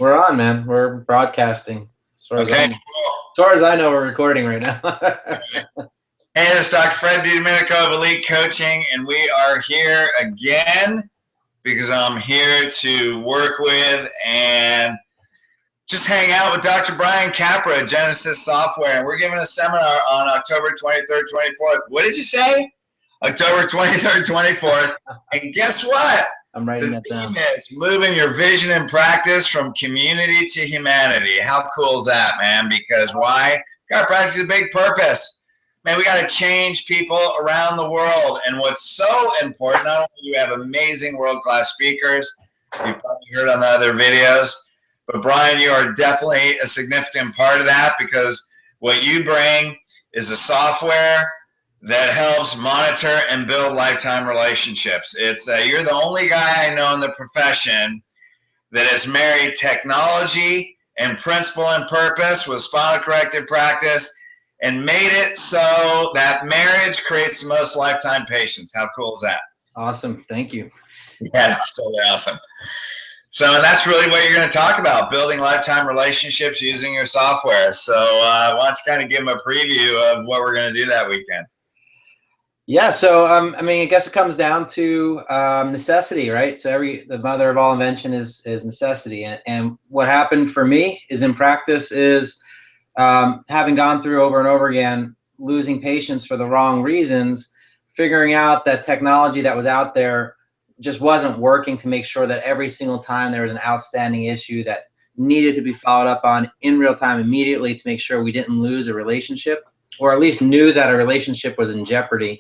We're on, man. We're broadcasting. Okay, cool. As far as I know, we're recording right now. Hey, this is Dr. Fred DiDomenico of Elite Coaching, and we are here again because I'm here to work with and just hang out with Dr. Brian Capra at Genesis Software. And we're giving a seminar on October 23rd, 24th. What did you say? October 23rd, 24th. And guess what? I'm writing that The down. theme is moving your vision and practice from community to humanity. How cool is that, man? Because why? Chiropractic is a big purpose. Man, we got to change people around the world. And what's so important, not only do you have amazing world-class speakers, you've probably heard on the other videos, but Brian, you are definitely a significant part of that because what you bring is a software that helps monitor and build lifetime relationships. It's you're the only guy I know in the profession that has married technology and principle and purpose with spinal corrective practice and made it so that marriage creates the most lifetime patients. How cool is that? Awesome. Thank you. Yeah, it's totally awesome. So that's really what you're going to talk about, building lifetime relationships using your software. So why don't you kind of give them a preview of what we're going to do that weekend? Yeah, so I mean, I guess it comes down to necessity, right? So the mother of all invention is necessity, and what happened for me is in practice is having gone through over and over again, losing patients for the wrong reasons, figuring out that technology that was out there just wasn't working to make sure that every single time there was an outstanding issue that needed to be followed up on in real time immediately to make sure we didn't lose a relationship, or at least knew that a relationship was in jeopardy.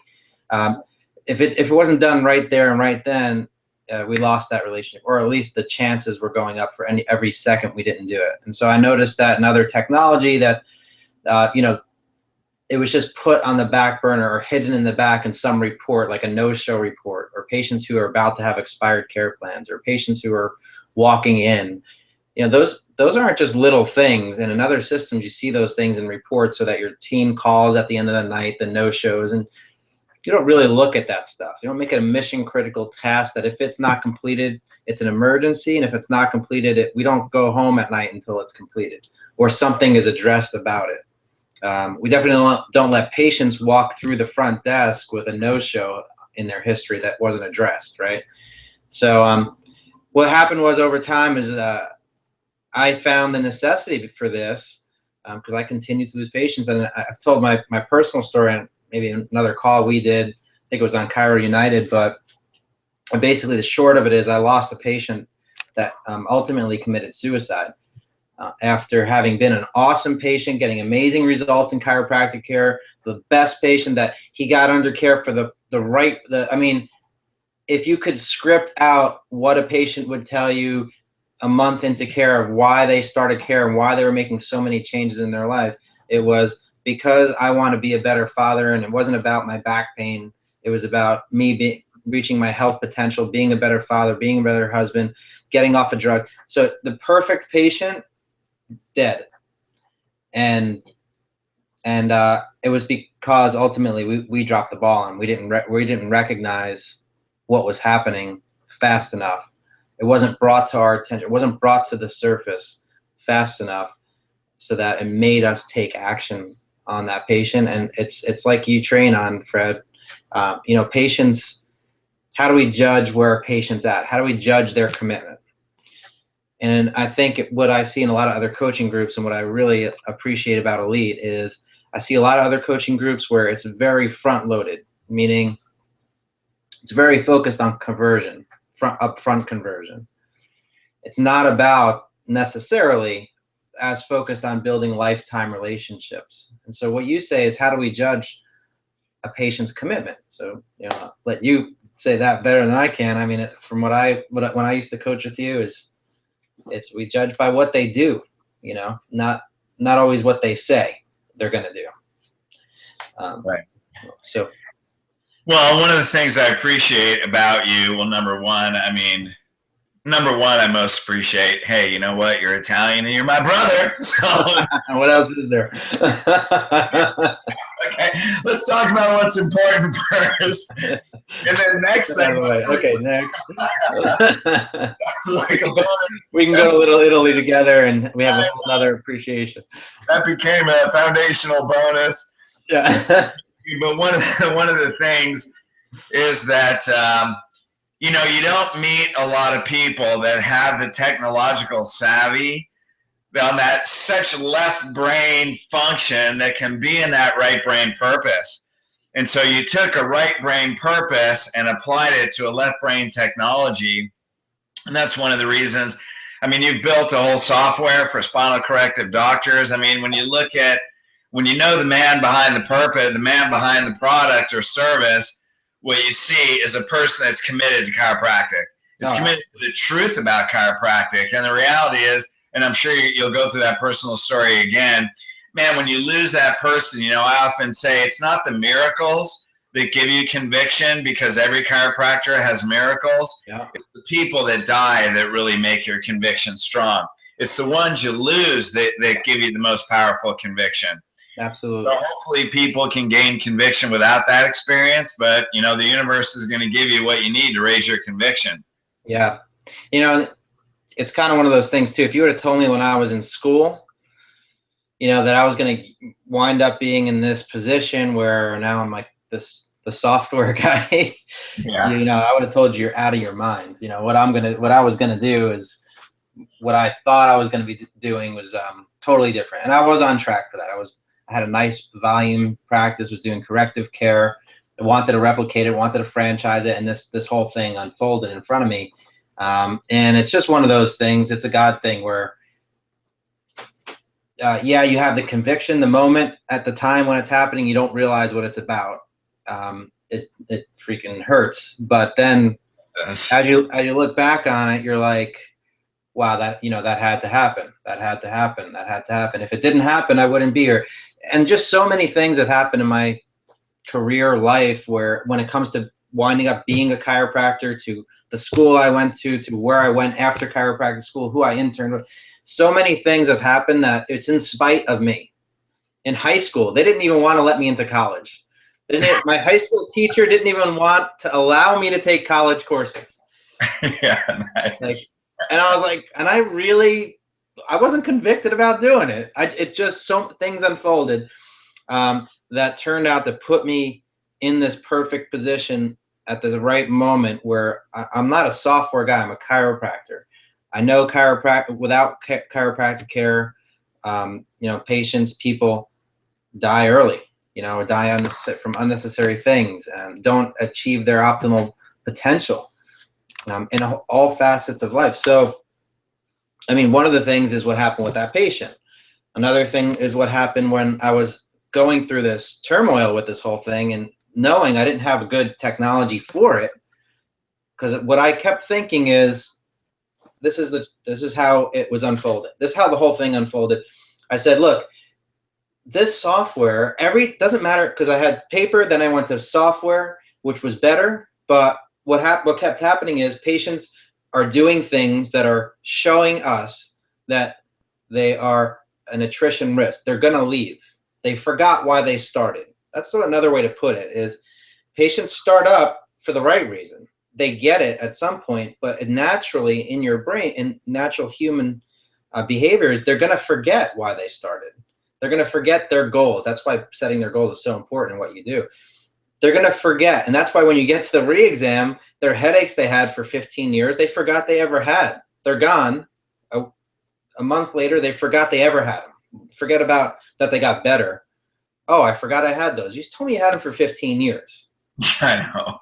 If it wasn't done right there and right then, we lost that relationship, or at least the chances were going up for every second we didn't do it. And so I noticed that in other technology that, it was just put on the back burner or hidden in the back in some report, like a no-show report, or patients who are about to have expired care plans, or patients who are walking in. Those aren't just little things. And in other systems, you see those things in reports so that your team calls at the end of the night, the no-shows, and you don't really look at that stuff. You don't make it a mission critical task that if it's not completed, it's an emergency. And if it's not completed, we don't go home at night until it's completed or something is addressed about it. We definitely don't let patients walk through the front desk with a no-show in their history that wasn't addressed, right? So what happened was over time is I found the necessity for this because I continued to lose patients. And I've told my personal story on maybe another call we did. I think it was on Chiro United, but basically the short of it is I lost a patient that ultimately committed suicide after having been an awesome patient, getting amazing results in chiropractic care, the best patient that he got under care for I mean, if you could script out what a patient would tell you a month into care of why they started care and why they were making so many changes in their lives, it was because I want to be a better father, and it wasn't about my back pain. It was about me reaching my health potential, being a better father, being a better husband, getting off a drug. So the perfect patient, dead. And it was because ultimately we dropped the ball and we didn't recognize what was happening fast enough. It wasn't brought to our attention. It wasn't brought to the surface fast enough so that it made us take action on that patient. And it's like you train on, Fred. Patients, how do we judge where a patient's at? How do we judge their commitment? And I think what I see in a lot of other coaching groups and what I really appreciate about Elite is I see a lot of other coaching groups where it's very front-loaded, meaning it's very focused on conversion, upfront conversion. It's not about necessarily as focused on building lifetime relationships. And so what you say is, how do we judge a patient's commitment? So, let you say that better than I can. I mean, from when I used to coach with you we judge by what they do, not always what they say they're going to do. Right. So, well, one of the things I appreciate about you, well, number one, I mean, Number one, I most appreciate, hey, you know what? You're Italian and you're my brother. So, What else is there? okay, let's talk about what's important first. And then next By thing, the way, okay, next. like a bonus, We can go to Little Italy together, and we have a whole other appreciation. that became a foundational bonus. Yeah. But one of the things is that you know, you don't meet a lot of people that have the technological savvy on that such left brain function that can be in that right brain purpose. And so you took a right brain purpose and applied it to a left brain technology. And that's one of the reasons. I mean, you've built a whole software for spinal corrective doctors. I mean, when you look at, when you know the man behind the purpose, the man behind the product or service, what you see is a person that's committed to chiropractic. It's committed to the truth about chiropractic. And the reality is, and I'm sure you'll go through that personal story again, man, when you lose that person, you know, I often say it's not the miracles that give you conviction, because every chiropractor has miracles. Yeah. It's the people that die that really make your conviction strong. It's the ones you lose that give you the most powerful conviction. Absolutely. So hopefully people can gain conviction without that experience, but you know, the universe is going to give you what you need to raise your conviction. Yeah. You know, it's kind of one of those things too. If you would have told me when I was in school, you know, that I was going to wind up being in this position where now I'm like the software guy, Yeah. you know, I would have told you you're out of your mind. You know, what I was going to do is what I thought I was going to be doing was totally different. And I was on track for that. I had a nice volume practice, was doing corrective care. I wanted to replicate it, wanted to franchise it, and this whole thing unfolded in front of me. And it's just one of those things. It's a God thing where, yeah, you have the conviction, the moment at the time when it's happening, you don't realize what it's about. It freaking hurts. But then as you look back on it, you're like, wow, that, you know, that had to happen. That had to happen. That had to happen. If it didn't happen, I wouldn't be here. And just so many things have happened in my career life where when it comes to winding up being a chiropractor, to the school I went to where I went after chiropractic school, who I interned with, so many things have happened that it's in spite of me. In high school, they didn't even want to let me into college. My high school teacher didn't even want to allow me to take college courses. Yeah, nice. Like, and I was like, and I wasn't convicted about doing it. It just, some things unfolded that turned out to put me in this perfect position at the right moment where I'm not a software guy, I'm a chiropractor. I know chiropractic, without chiropractic care, you know, patients, people die early, you know, or die from unnecessary things and don't achieve their optimal potential in all facets of life. So, I mean, one of the things is what happened with that patient. Another thing is what happened when I was going through this turmoil with this whole thing and knowing I didn't have a good technology for it. Because what I kept thinking is, this is how it was unfolded. This is how the whole thing unfolded. I said, look, this software, doesn't matter, because I had paper, then I went to software, which was better. But what kept happening is patients are doing things that are showing us that they are an attrition risk. They're going to leave. They forgot why they started. That's another way to put it, is patients start up for the right reason. They get it at some point, but naturally in your brain, in natural human behaviors, they're going to forget why they started. They're going to forget their goals. That's why setting their goals is so important in what you do. They're going to forget. And that's why when you get to the re-exam, their headaches they had for 15 years, they forgot they ever had. They're gone. A month later, they forgot they ever had them. Forget about that they got better. Oh, I forgot I had those. You told me you had them for 15 years. I know.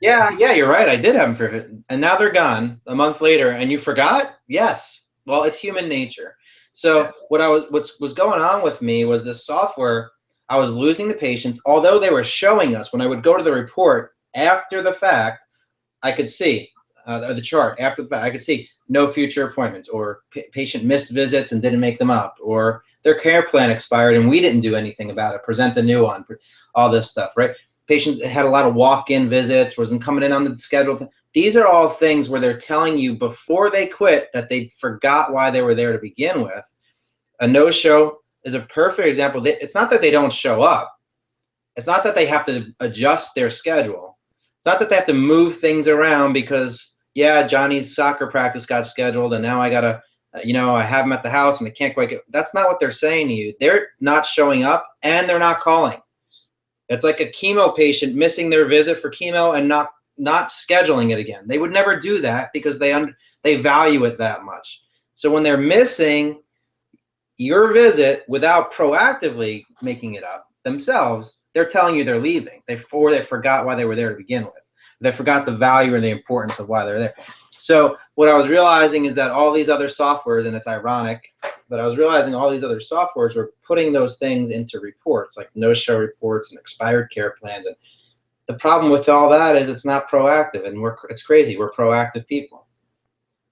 Yeah, you're right. I did have them for, and now they're gone a month later, and you forgot? Yes. Well, it's human nature. So what was going on with me was this software. I was losing the patients, although they were showing us when I would go to the report after the fact, I could see the chart after the fact. I could see no future appointments, or patient missed visits and didn't make them up, or their care plan expired and we didn't do anything about it. Present the new one, all this stuff, right? Patients had a lot of walk-in visits, wasn't coming in on the schedule. these are all things where they're telling you before they quit that they forgot why they were there to begin with. A no-show is a perfect example. It's not that they don't show up. It's not that they have to adjust their schedule. It's not that they have to move things around because, yeah, Johnny's soccer practice got scheduled and now I got to, I have him at the house and I can't quite get. That's not what they're saying to you. They're not showing up and they're not calling. It's like a chemo patient missing their visit for chemo and not scheduling it again. They would never do that because they value it that much. So when they're missing your visit without proactively making it up themselves, they're telling you they're leaving. They forgot why they were there to begin with. They forgot the value and the importance of why they're there. So what I was realizing is that all these other softwares, and it's ironic, but I was realizing all these other softwares were putting those things into reports, like no-show reports and expired care plans. And the problem with all that is it's not proactive, and it's crazy. We're proactive people,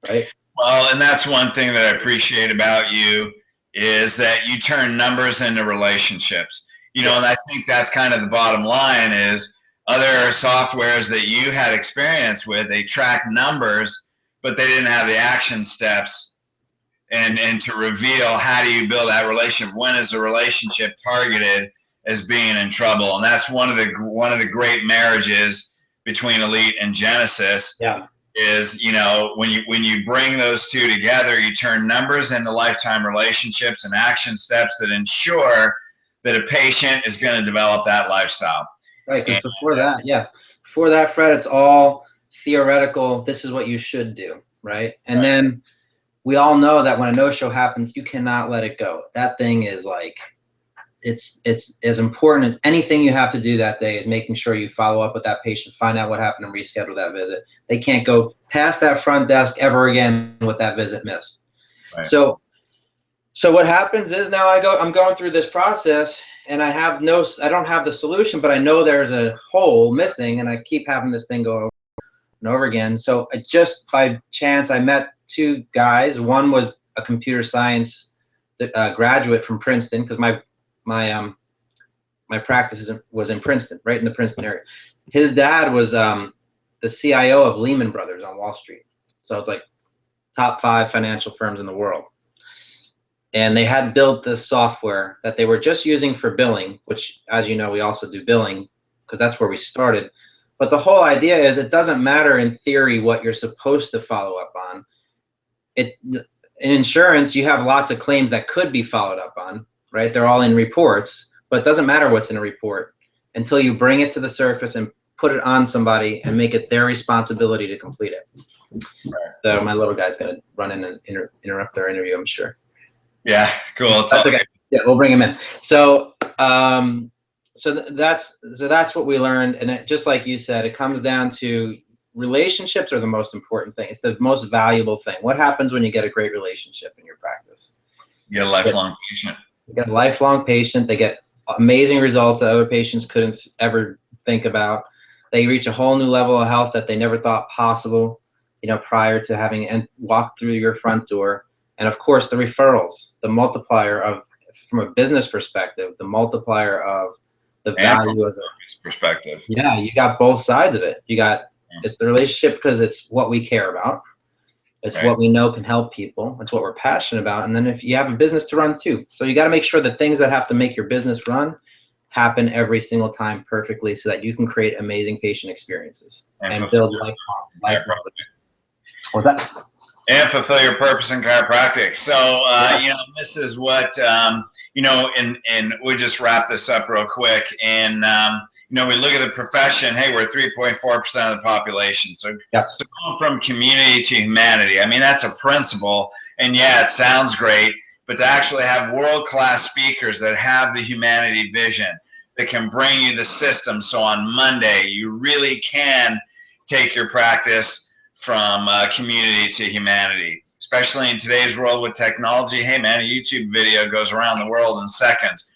right? Well, and that's one thing that I appreciate about you is that you turn numbers into relationships. And I think that's kind of the bottom line is other softwares that you had experience with, they track numbers, but they didn't have the action steps and to reveal how do you build that relationship. When is a relationship targeted as being in trouble? And that's one of the great marriages between Elite and Genesis. Yeah. Is when you bring those two together, you turn numbers into lifetime relationships and action steps that ensure that a patient is going to develop that lifestyle. Right, because before that, Fred, it's all theoretical. This is what you should do, right? And then we all know that when a no-show happens, you cannot let it go. That thing is like, it's as important as anything you have to do that day is making sure you follow up with that patient, find out what happened, and reschedule that visit. They can't go past that front desk ever again with that visit missed. Right. So what happens is now I'm going through this process and I don't have the solution, but I know there's a hole missing and I keep having this thing go over and over again. So just by chance, I met two guys. One was a computer science graduate from Princeton, because my practice was in Princeton, right in the Princeton area. His dad was the CIO of Lehman Brothers on Wall Street. So it's like top 5 financial firms in the world. And they had built this software that they were just using for billing, which, as you know, we also do billing because that's where we started. But the whole idea is it doesn't matter in theory what you're supposed to follow up on. In insurance, you have lots of claims that could be followed up on, right? They're all in reports, but it doesn't matter what's in a report until you bring it to the surface and put it on somebody and make it their responsibility to complete it. Right. So my little guy's going to run in and interrupt our interview, I'm sure. Yeah, cool. It's all okay. Yeah, we'll bring him in. So that's what we learned, and just like you said, it comes down to relationships are the most important thing. It's the most valuable thing. What happens when you get a great relationship in your practice? You get a lifelong patient. You get a lifelong patient. They get amazing results that other patients couldn't ever think about. They reach a whole new level of health that they never thought possible, prior to having walked through your front door. And of course, the referrals, the multiplier from a business perspective, the multiplier of the value of the perspective. Yeah, you got both sides of it. It's the relationship because it's what we care about. It's what we know can help people. It's what we're passionate about. And then if you have a business to run too. So you got to make sure the things that have to make your business run happen every single time perfectly so that you can create amazing patient experiences and build life. What's that? And fulfill your purpose in chiropractic. So, this is what, and we'll just wrap this up real quick. And, we look at the profession, hey, we're 3.4% of the population. So, yes. So going from community to humanity, I mean, that's a principle. And yeah, it sounds great, but to actually have world-class speakers that have the humanity vision, that can bring you the system. So on Monday, you really can take your practice from community to humanity, especially in today's world with technology. Hey man, a YouTube video goes around the world in seconds.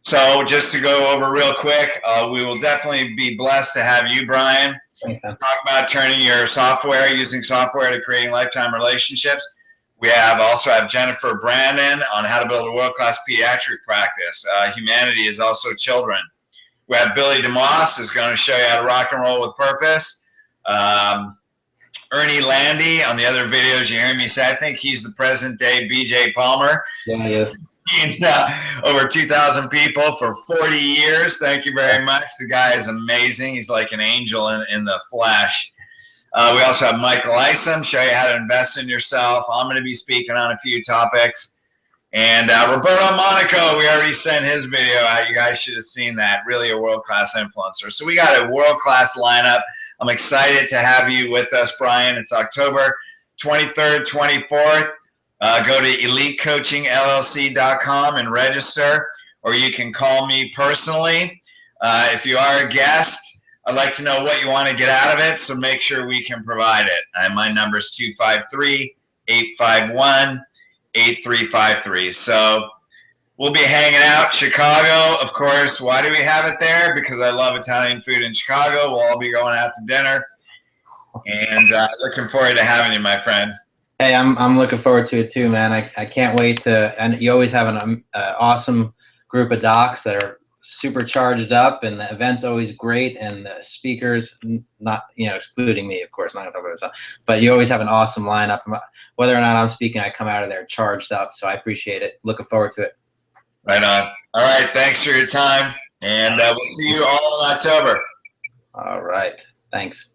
So just to go over real quick, we will definitely be blessed to have you, Brian, to talk about turning your using software to creating lifetime relationships. We also have Jennifer Brandon on how to build a world-class pediatric practice. Humanity is also children. We have Billy DeMoss is going to show you how to rock and roll with purpose. Ernie Landy. On the other videos, you hear me say, I think he's the present day BJ Palmer. Yeah, yes. Over 2,000 people for 40 years. Thank you very much. The guy is amazing. He's like an angel in the flesh. We also have Michael Isom, show you how to invest in yourself. I'm going to be speaking on a few topics. And Roberto Monaco, we already sent his video out. You guys should have seen that. Really a world-class influencer. So we got a world-class lineup. I'm excited to have you with us, Brian. It's October 23rd, 24th. Go to elitecoachingllc.com and register, or you can call me personally. If you are a guest, I'd like to know what you want to get out of it, so make sure we can provide it. My number is 253-851-8353. So we'll be hanging out. Chicago, of course. Why do we have it there? Because I love Italian food in Chicago. We'll all be going out to dinner. And looking forward to having you, my friend. Hey, I'm looking forward to it too, man. I can't wait to. And you always have an awesome group of docs that are super charged up, and the event's always great, and the speakers, not excluding me, of course, I'm not gonna talk about myself, but you always have an awesome lineup. Whether or not I'm speaking, I come out of there charged up, so I appreciate it. Looking forward to it. Right on. All right, thanks for your time, and we'll see you all in October. All right, thanks.